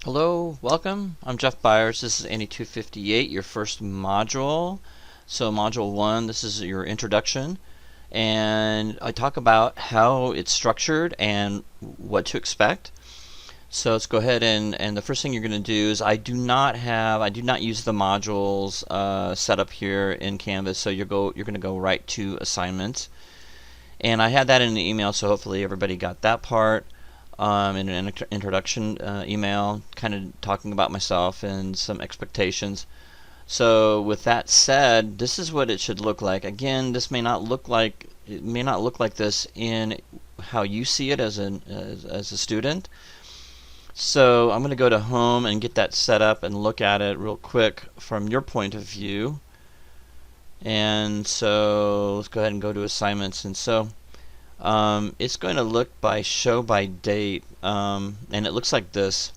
Hello, welcome. I'm Jeff Byers. This is Andy 258, your first module. So module 1, this is your introduction, and I talk about how it's structured and what to expect. So let's go ahead and the first thing you're going to do is I do not use the modules set up here in Canvas, so you're going to go right to assignments. And I had that in the email, so hopefully everybody got that part. In an introduction email, kind of talking about myself and some expectations. So with that said, this is what it should look like. Again, this may not look like this in how you see it as a student. So I'm going to go to home and get that set up and look at it real quick from your point of view. And so let's go ahead and go to assignments. And so it's going to look by show by date, and it looks like this,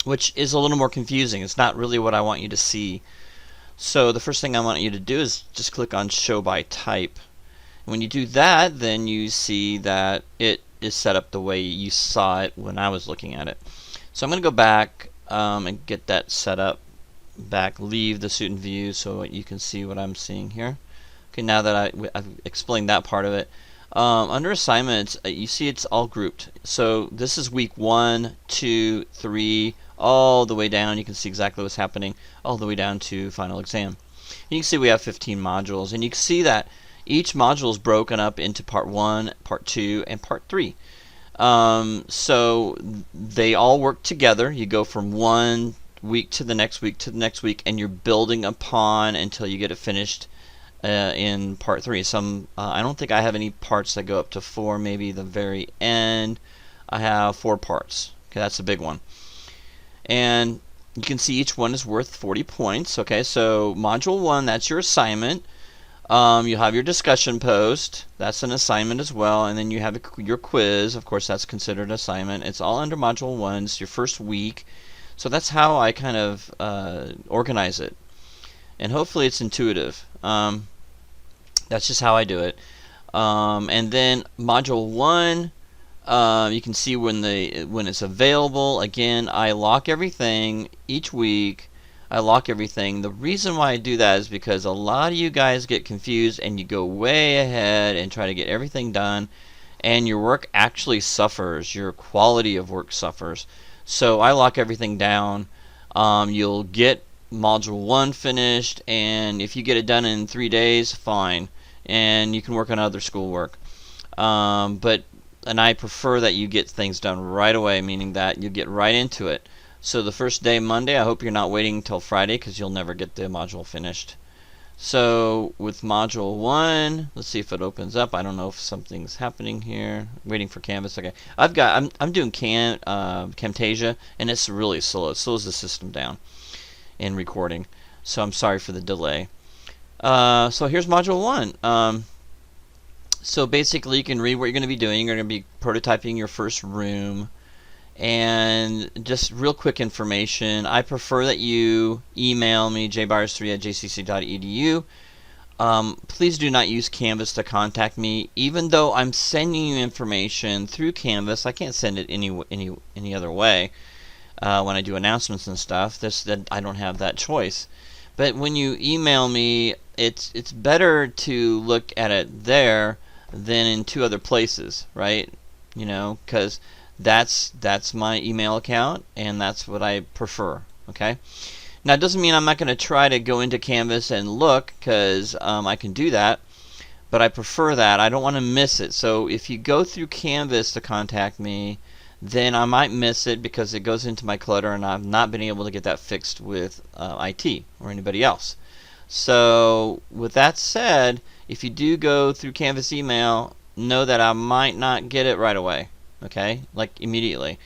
which is a little more confusing. It's not really what I want you to see. So the first thing I want you to do is just click on show by type. When you do that, then you see that it is set up the way you saw it when I was looking at it. So I'm going to go back and get that set up back, leave the student view so you can see what I'm seeing here. Okay, now that I've explained that part of it, under assignments, you see it's all grouped. So this is week 1, 2, 3, all the way down. You can see exactly what's happening all the way down to final exam. And you can see we have 15 modules, and you can see that each module is broken up into part 1, part 2, and part 3. So they all work together. You go from one week to the next week to the next week, and you're building upon until you get it finished in part 3. I don't think I have any parts that go up to 4. Maybe the very end I have 4 parts. Okay, that's the big one. And you can see each one is worth 40 points. Okay, so module 1, that's your assignment. You have your discussion post. That's an assignment as well. And then you have your quiz. Of course, that's considered an assignment. It's all under module 1. It's your first week. So that's how I kind of organize it. And hopefully it's intuitive. That's just how I do it. And then module 1, you can see when it's available. Again, I lock everything each week. I lock everything. The reason why I do that is because a lot of you guys get confused and you go way ahead and try to get everything done, and your work actually suffers. Your quality of work suffers. So I lock everything down. You'll get module 1 finished, and if you get it done in 3 days, fine, and you can work on other schoolwork. And I prefer that you get things done right away, meaning that you get right into it. So the first day, Monday, I hope you're not waiting until Friday, because you'll never get the module finished. So with module 1, let's see if it opens up. I don't know if something's happening here. Waiting for Canvas. Okay, I'm doing Camtasia, and it's really slow. It slows the system down in recording, so I'm sorry for the delay. So here's module 1. So basically you can read what you're going to be doing. You're going to be prototyping your first room, and just real quick information. I prefer that you email me, jbyers3@jcc.edu. Please do not use Canvas to contact me. Even though I'm sending you information through Canvas, I can't send it any other way. When I do announcements and stuff, that I don't have that choice. But when you email me, it's better to look at it there than in 2 other places, right? You know, because that's my email account, and that's what I prefer. Okay. Now it doesn't mean I'm not going to try to go into Canvas and look, because I can do that, but I prefer that. I don't want to miss it. So if you go through Canvas to contact me, then I might miss it because it goes into my clutter, and I've not been able to get that fixed with IT or anybody else. So with that said, if you do go through Canvas email, know that I might not get it right away, okay, like immediately.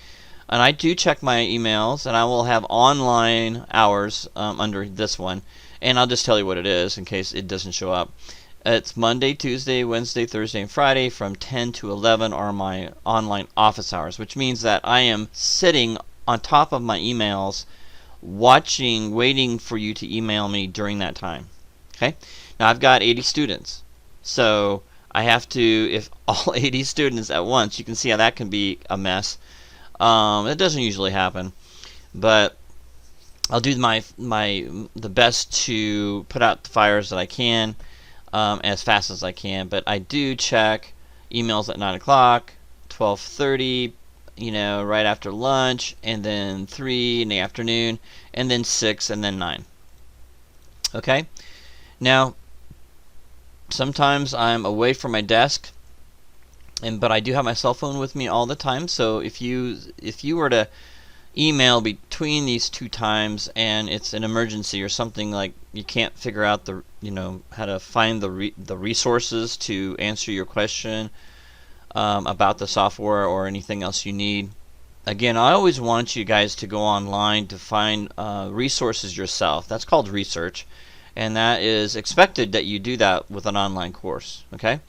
And I do check my emails, and I will have online hours under this one, and I'll just tell you what it is in case it doesn't show up. It's Monday, Tuesday, Wednesday, Thursday, and Friday from 10 to 11 are my online office hours, which means that I am sitting on top of my emails, waiting for you to email me during that time. Okay? Now I've got 80 students, so I have to, if all 80 students at once, you can see how that can be a mess. It doesn't usually happen, but I'll do the best to put out the fires that I can as fast as I can. But I do check emails at 9 o'clock, 12:30, right after lunch, and then 3 in the afternoon, and then 6, and then 9. Okay? Now, sometimes I'm away from my desk, but I do have my cell phone with me all the time. So if you were to email between these two times and it's an emergency or something, like you can't figure out how to find the resources to answer your question about the software or anything else you need, again, I always want you guys to go online to find resources yourself. That's called research, and that is expected that you do that with an online course. Okay?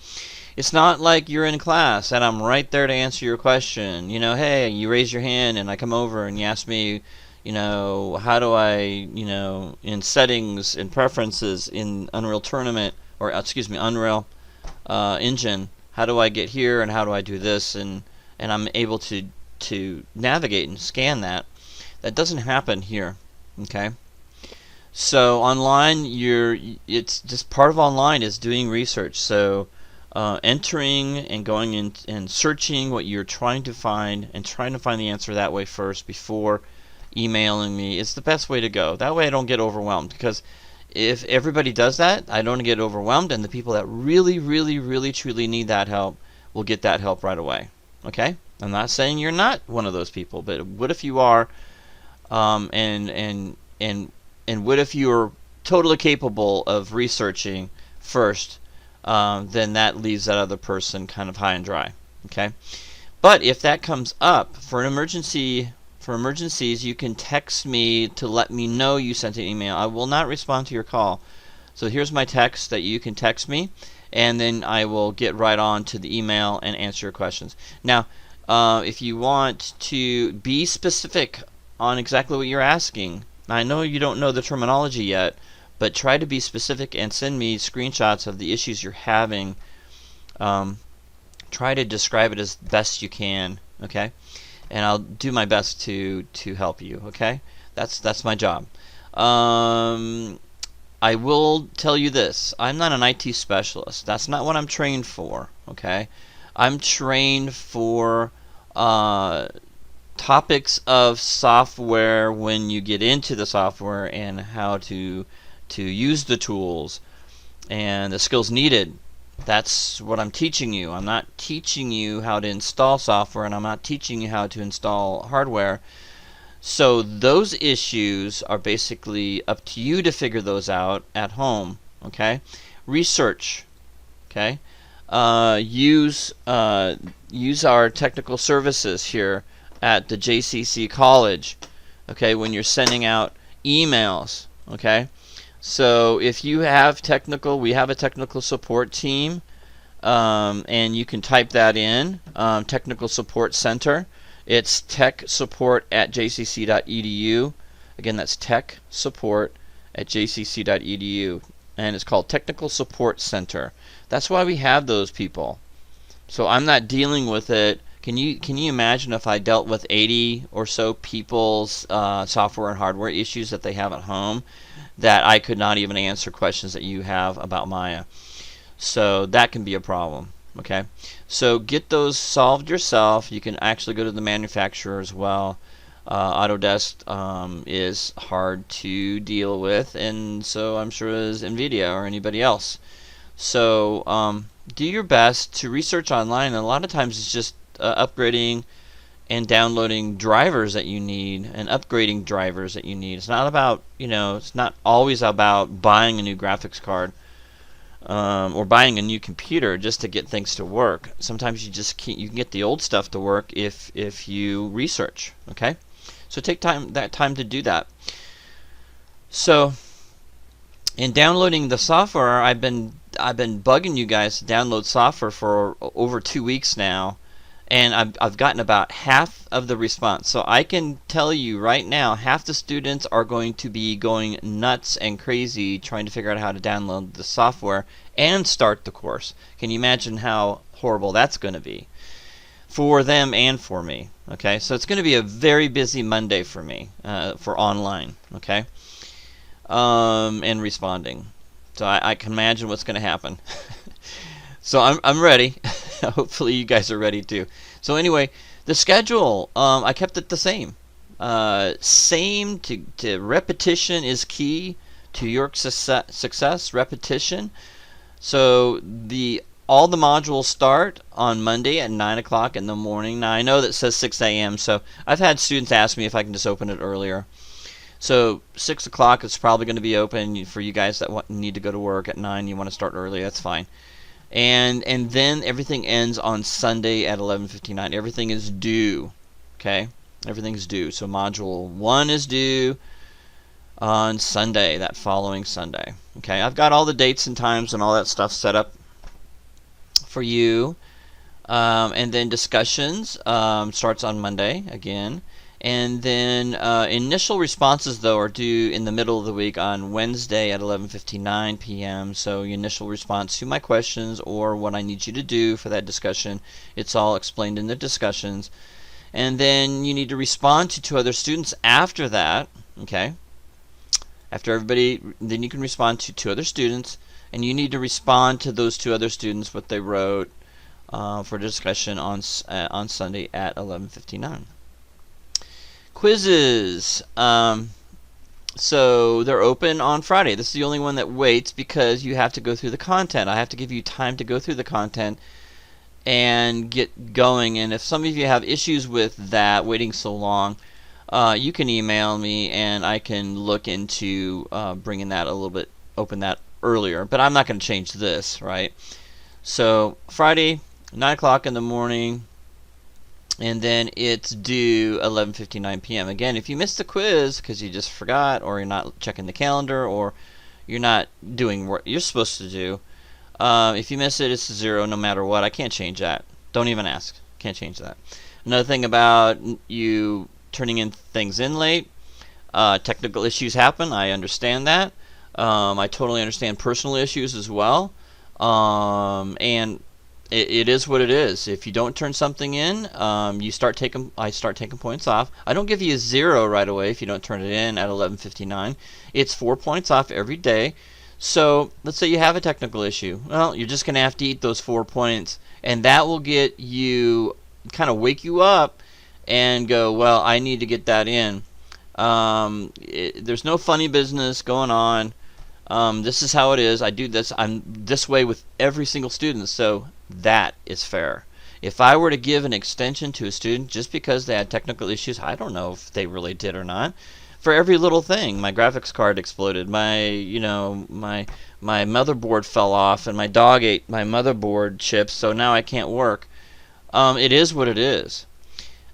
It's not like you're in class and I'm right there to answer your question. Hey, you raise your hand and I come over and you ask me, how do I, in settings and preferences in Unreal Tournament, or excuse me, Unreal Engine, how do I get here and how do I do this, and I'm able to navigate and scan that. That doesn't happen here. Okay? So online, it's just part of online is doing research. So entering and going in and searching what you're trying to find and trying to find the answer that way first before emailing me is the best way to go. That way I don't get overwhelmed, because if everybody does that, I don't get overwhelmed, and the people that really, really, really, truly need that help will get that help right away. Okay? I'm not saying you're not one of those people, but what if you are, and what if you're totally capable of researching first? Then that leaves that other person kind of high and dry. Okay? But if that comes up for an emergency, for emergencies, you can text me to let me know you sent an email. I will not respond to your call. So here's my text that you can text me, and then I will get right on to the email and answer your questions. Now, if you want to be specific on exactly what you're asking, I know you don't know the terminology yet, but try to be specific and send me screenshots of the issues you're having. Try to describe it as best you can, okay? And I'll do my best to help you, okay? That's my job. I will tell you this. I'm not an IT specialist. That's not what I'm trained for, okay? I'm trained for topics of software when you get into the software and how to use the tools and the skills needed. That's what I'm teaching you. I'm not teaching you how to install software, and I'm not teaching you how to install hardware. So those issues are basically up to you to figure those out at home. Okay? Research. Okay? Use our technical services here at the JCC College. Okay? When you're sending out emails. Okay? So if you have we have a technical support team, and you can type that in, Technical Support Center. It's techsupport@jcc.edu. Again, that's techsupport@jcc.edu, and it's called Technical Support Center. That's why we have those people. So I'm not dealing with it. Can you imagine if I dealt with 80 or so people's software and hardware issues that they have at home, that I could not even answer questions that you have about Maya? So that can be a problem. Okay, so get those solved yourself. You can actually go to the manufacturer as well. Autodesk is hard to deal with, and so I'm sure is NVIDIA or anybody else. So do your best to research online, and a lot of times it's just upgrading and downloading drivers that you need and upgrading drivers that you need. It's not about, it's not always about buying a new graphics card or buying a new computer just to get things to work. Sometimes you just can't. You can get the old stuff to work if you research. Okay, so take that time to do that. So in downloading the software, I've been bugging you guys to download software for over 2 weeks now, and I've gotten about half of the response. So I can tell you right now, half the students are going to be going nuts and crazy trying to figure out how to download the software and start the course. Can you imagine how horrible that's going to be? for them and for me. Okay, so it's going to be a very busy Monday for me for online. Okay, and responding. So I can imagine what's going to happen. So I'm ready. Hopefully you guys are ready too. So anyway, the schedule, I kept it the same. Same to repetition is key to your success. Repetition. So all the modules start on Monday at 9 o'clock in the morning. Now I know that says 6 a.m. So I've had students ask me if I can just open it earlier. So 6 o'clock is probably going to be open for you guys that need to go to work at 9. You want to start early. That's fine. And then everything ends on Sunday at 11:59. Everything is due. Okay, everything's due. So module 1 is due on Sunday, that following Sunday. Okay, I've got all the dates and times and all that stuff set up for you. And then discussions starts on Monday again. And then initial responses, though, are due in the middle of the week on Wednesday at 11:59 p.m. So your initial response to my questions or what I need you to do for that discussion, it's all explained in the discussions. And then you need to respond to 2 other students after that. Okay, after everybody, then you can respond to 2 other students, and you need to respond to those 2 other students what they wrote for discussion on Sunday at 11:59. Quizzes. So they're open on Friday. This is the only one that waits because you have to go through the content. I have to give you time to go through the content and get going. And if some of you have issues with that, waiting so long, you can email me and I can look into bringing that a little bit, open that earlier. But I'm not going to change this, right? So Friday, 9 o'clock in the morning. And then it's due 11:59 p.m. Again, if you missed the quiz because you just forgot, or you're not checking the calendar, or you're not doing what you're supposed to do, if you miss it, it's 0 no matter what. I can't change that. Don't even ask. Can't change that. Another thing about you turning in things in late, technical issues happen. I understand that. I totally understand personal issues as well. And it is what it is. If you don't turn something in, I start taking points off. I don't give you a 0 right away if you don't turn it in at 11:59. It's 4 points off every day. So let's say you have a technical issue. Well, you're just going to have to eat those 4 points, and that will get you, kind of wake you up and go, well, I need to get that in. There's no funny business going on. This is how it is. I do this. I'm this way with every single student, so that is fair. If I were to give an extension to a student just because they had technical issues, I don't know if they really did or not. For every little thing, my graphics card exploded, my motherboard fell off, and my dog ate my motherboard chips, so now I can't work. It is what it is.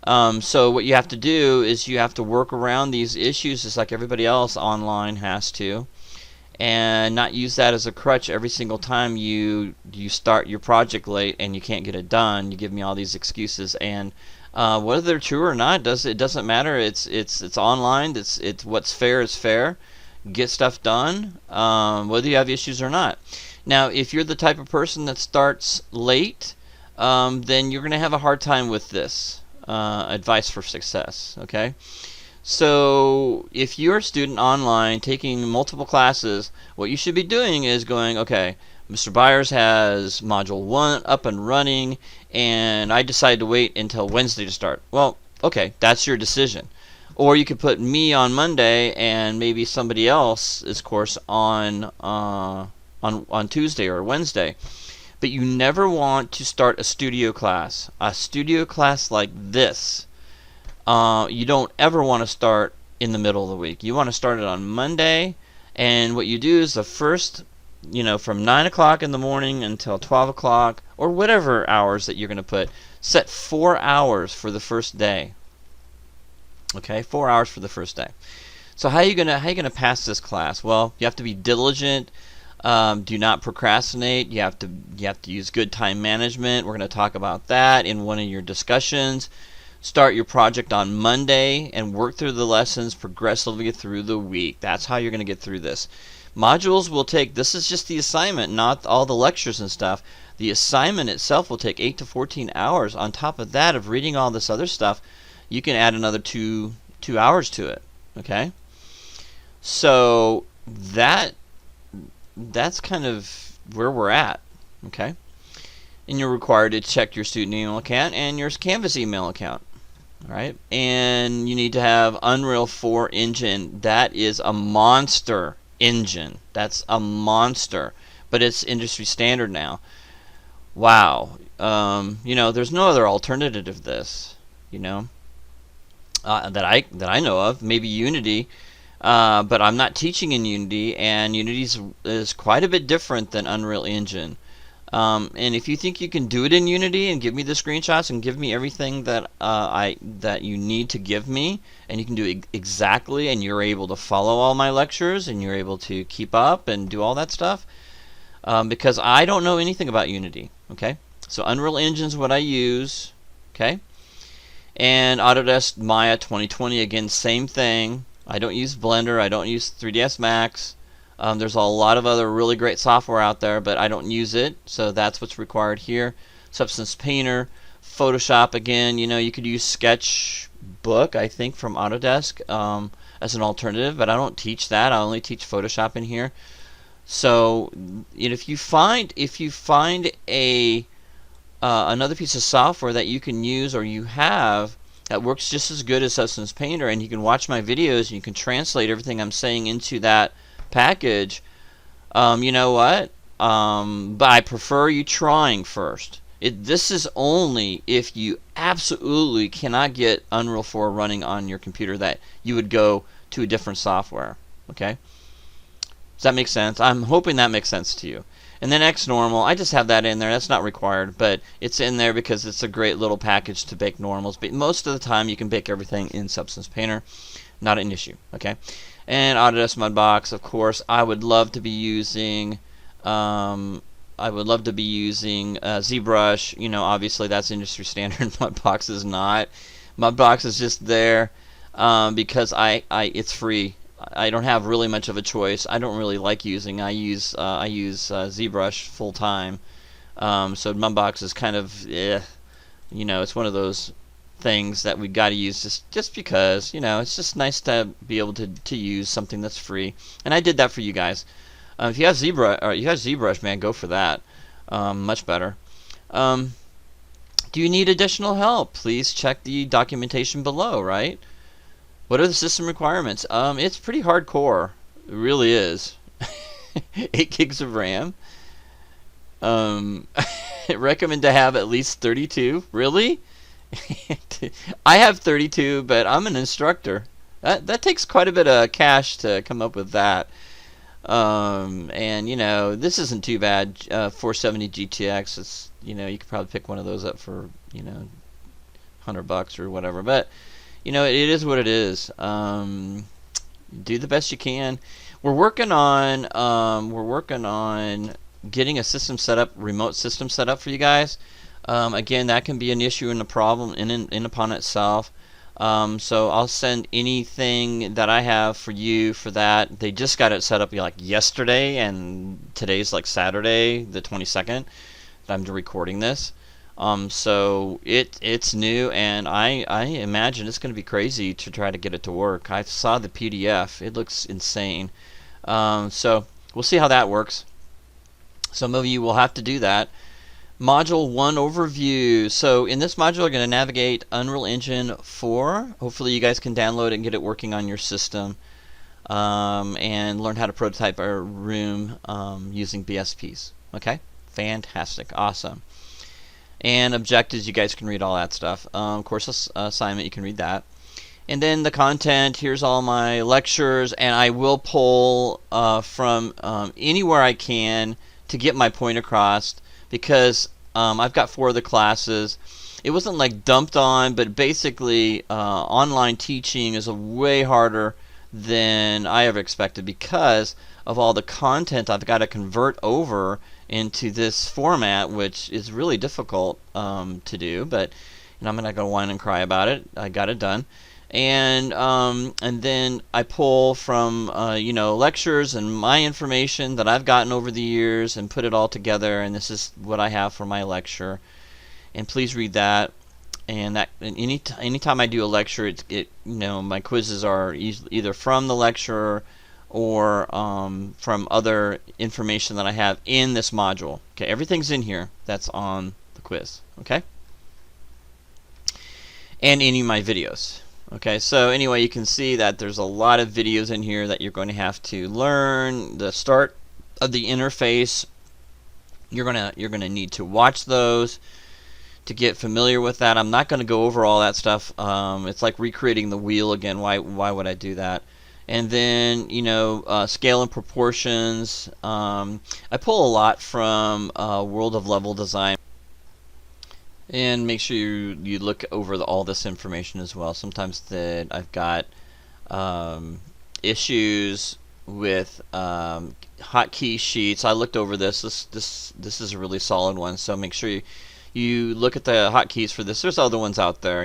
So what you have to do is you have to work around these issues just like everybody else online has to, and not use that as a crutch every single time you start your project late and you can't get it done. You give me all these excuses, and whether they're true or not, it doesn't matter. It's online. It's what's fair is fair. Get stuff done, whether you have issues or not. Now, if you're the type of person that starts late, then you're going to have a hard time with this advice for success. Okay. So if you're a student online taking multiple classes, what you should be doing is going, okay, Mr. Byers has module 1 up and running, and I decided to wait until Wednesday to start. Well, okay, that's your decision. Or you could put me on Monday and maybe somebody else's course on Tuesday or Wednesday. But you never want to start a studio class. A studio class like this, you don't ever want to start in the middle of the week. You want to start it on Monday, and what you do is the first, from 9 o'clock in the morning until 12 o'clock, or whatever hours that you're going to put, set 4 hours for the first day. Okay, 4 hours for the first day. So how are you gonna pass this class? Well, you have to be diligent. Do not procrastinate. You have to use good time management. We're going to talk about that in one of your discussions. Start your project on Monday and work through the lessons progressively through the week. That's how you're going to get through this. Modules will take, this is just the assignment, not all the lectures and stuff. The assignment itself will take 8 to 14 hours. On top of that, of reading all this other stuff, you can add another two hours to it. Okay? So that's kind of where we're at. Okay? And you're required to check your student email account and your Canvas email account. Alright? And you need to have Unreal 4 engine. That is a monster engine. That's a monster. But it's industry standard now. Wow. You know, there's no other alternative to this. You know, that I know of. Maybe Unity, but I'm not teaching in Unity, and Unity is quite a bit different than Unreal Engine. And if you think you can do it in Unity and give me the screenshots and give me everything that that you need to give me, and you can do it exactly, and you're able to follow all my lectures, and you're able to keep up and do all that stuff, because I don't know anything about Unity. Okay, so Unreal Engine is what I use. Okay, and Autodesk Maya 2020, again, same thing. I don't use Blender. I don't use 3ds Max. There's a lot of other really great software out there, but I don't use it, so that's what's required here. Substance Painter, Photoshop, again, you know, you could use Sketchbook, I think, from Autodesk as an alternative, but I don't teach that. I only teach Photoshop in here. So if you find a another piece of software that you can use or you have that works just as good as Substance Painter, and you can watch my videos and you can translate everything I'm saying into that package, you know what? But I prefer you trying first. This is only if you absolutely cannot get Unreal 4 running on your computer that you would go to a different software. Okay? Does that make sense? I'm hoping that makes sense to you. And then XNormal, I just have that in there. That's not required, but it's in there because it's a great little package to bake normals. But most of the time, you can bake everything in Substance Painter. Not an issue. Okay? And Autodesk Mudbox, of course. I would love to be using ZBrush. You know, obviously that's industry standard. Mudbox is not. Mudbox is just there because it's free. I don't have really much of a choice. I don't really like using. I use ZBrush full time. So Mudbox is kind of, you know, it's one of those things that we got to use just because, you know, it's just nice to be able to use something that's free. And I did that for you guys. If you have ZBrush, man, go for that. Much better. Do you need additional help? Please check the documentation below, right? What are the system requirements? It's pretty hardcore. It really is. 8 gigs of RAM. Recommend to have at least 32. Really? I have 32, but I'm an instructor. That takes quite a bit of cash to come up with that. And you know, this isn't too bad. 470 GTX. It's, you know, you could probably pick one of those up for, you know, $100 or whatever. But you know, it is what it is. Do the best you can. We're working on getting a system set up, remote system set up for you guys. Again, that can be an issue and a problem in upon itself. So I'll send anything that I have for you for that. They just got it set up like yesterday, and today's like Saturday, the 22nd. That I'm recording this. So it's new, and I imagine it's going to be crazy to try to get it to work. I saw the PDF. It looks insane. So we'll see how that works. Some of you will have to do that. Module 1 overview. So in this module, we're going to navigate Unreal Engine 4. Hopefully you guys can download it and get it working on your system, and learn how to prototype a room using BSPs. Okay? Fantastic. Awesome. And objectives, you guys can read all that stuff. Course assignment, you can read that. And then the content, here's all my lectures, and I will pull from anywhere I can to get my point across, because I've got 4 other classes. It wasn't like dumped on, but basically online teaching is way harder than I ever expected because of all the content I've got to convert over into this format, which is really difficult to do, but you know, I'm not going to whine and cry about it. I got it done. and then I pull from lectures and my information that I've gotten over the years and put it all together, and this is what I have for my lecture. And please read that. And anytime I do a lecture, my quizzes are either from the lecture or from other information that I have in this module. Okay, everything's in here that's on the quiz. Okay, and any of my videos. Okay, so anyway, you can see that there's a lot of videos in here that you're going to have to learn. The start of the interface, you're gonna need to watch those to get familiar with that. I'm not going to go over all that stuff. It's like recreating the wheel again. Why would I do that? And then scale and proportions. I pull a lot from World of Level Design. And make sure you look over all this information as well. Sometimes that I've got issues with hotkey sheets. I looked over this. This is a really solid one. So make sure you look at the hotkeys for this. There's other ones out there,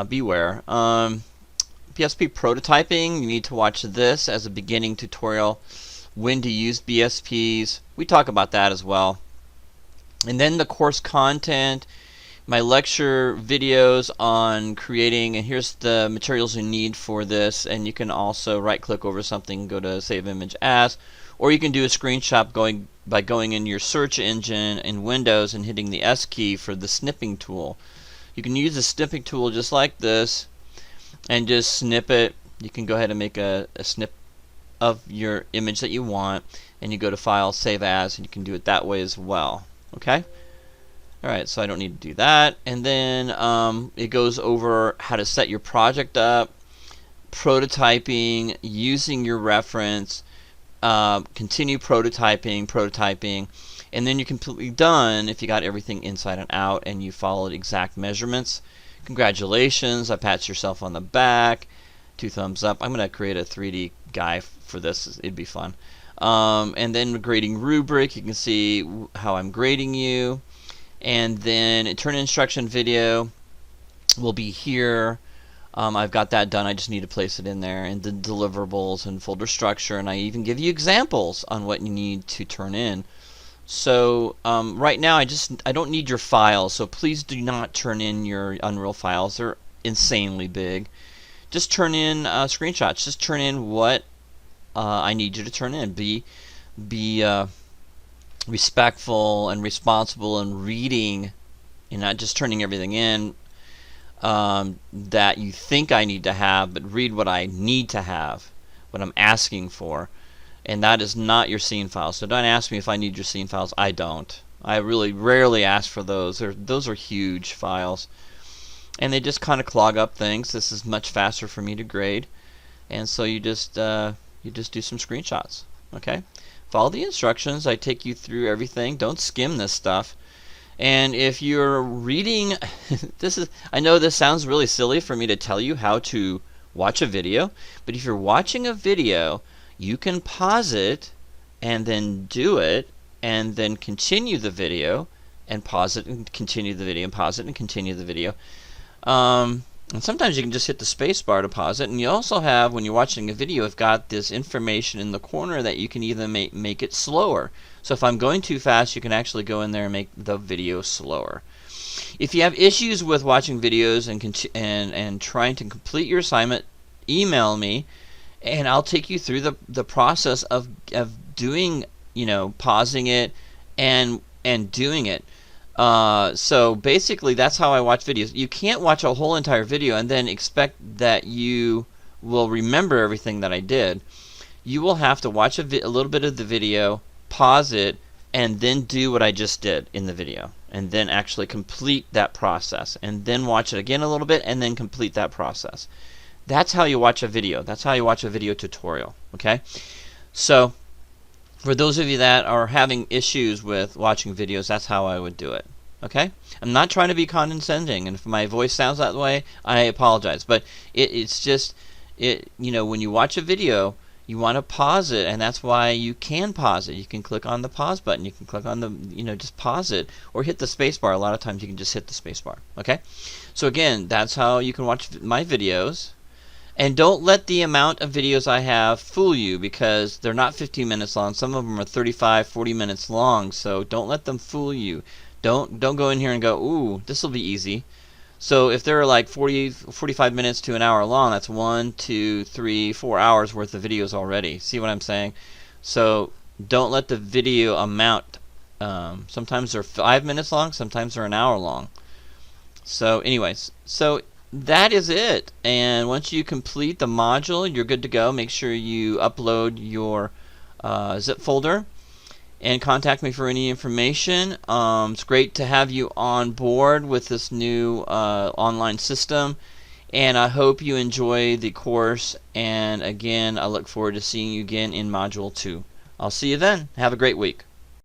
beware. BSP prototyping, you need to watch this as a beginning tutorial. When to use BSPs, we talk about that as well. And then the course content, my lecture videos on creating, and here's the materials you need for this. And you can also right click over something, go to save image as, or you can do a screenshot by going in your search engine in Windows and hitting the S key for the snipping tool. You can use the snipping tool just like this and just snip it. You can go ahead and make a snip of your image that you want, and you go to File, Save As, and you can do it that way as well. Okay? Alright, so I don't need to do that. And then it goes over how to set your project up, prototyping, using your reference, continue prototyping, and then you're completely done if you got everything inside and out and you followed exact measurements. Congratulations, I pat yourself on the back, 2 thumbs up. I'm going to create a 3D guy for this, it'd be fun. And then grading rubric, you can see how I'm grading you. And then a turn instruction video will be here. I've got that done, I just need to place it in there, and the deliverables and folder structure, and I even give you examples on what you need to turn in. So right now I don't need your files, so please do not turn in your Unreal files. They're insanely big. Just turn in screenshots. Just turn in what I need you to turn in. Be respectful and responsible and reading, and not just turning everything in that you think I need to have, but read what I need to have, what I'm asking for. And that is not your scene files. So don't ask me if I need your scene files. I don't. I really rarely ask for those. Those are huge files, and they just kind of clog up things. This is much faster for me to grade, and so you just do some screenshots. Okay, follow the instructions. I take you through everything. Don't skim this stuff. And if you're reading, I know this sounds really silly for me to tell you how to watch a video, but if you're watching a video, you can pause it and then do it and then continue the video and pause it and continue the video and pause it and continue the video. And sometimes you can just hit the space bar to pause it. And you also have, when you're watching a video, you've got this information in the corner that you can either make it slower. So if I'm going too fast, you can actually go in there and make the video slower. If you have issues with watching videos and trying to complete your assignment, email me, and I'll take you through the process of doing, pausing it and doing it. So basically that's how I watch videos. You can't watch a whole entire video and then expect that you will remember everything that I did. You will have to watch a little bit of the video, pause it, and then do what I just did in the video, and then actually complete that process, and then watch it again a little bit, and then complete that process. That's how you watch a video. That's how you watch a video tutorial. Okay? So for those of you that are having issues with watching videos, that's how I would do it. Okay? I'm not trying to be condescending, and if my voice sounds that way, I apologize. But it's just, when you watch a video, you want to pause it, and that's why you can pause it. You can click on the pause button. You can click on the, just pause it, or hit the space bar. A lot of times you can just hit the space bar. Okay? So again, that's how you can watch my videos. And don't let the amount of videos I have fool you, because they're not 15 minutes long. Some of them are 35, 40 minutes long. So don't let them fool you. Don't go in here and go, ooh, this will be easy. So if they're like 45 minutes to an hour long, that's 1, 2, 3, 4 hours worth of videos already. See what I'm saying? So don't let the video amount. Sometimes they're 5 minutes long, sometimes they're an hour long. So anyways, so that is it. And once you complete the module, you're good to go. Make sure you upload your zip folder and contact me for any information. It's great to have you on board with this new online system, and I hope you enjoy the course. And again, I look forward to seeing you again in Module 2. I'll see you then. Have a great week.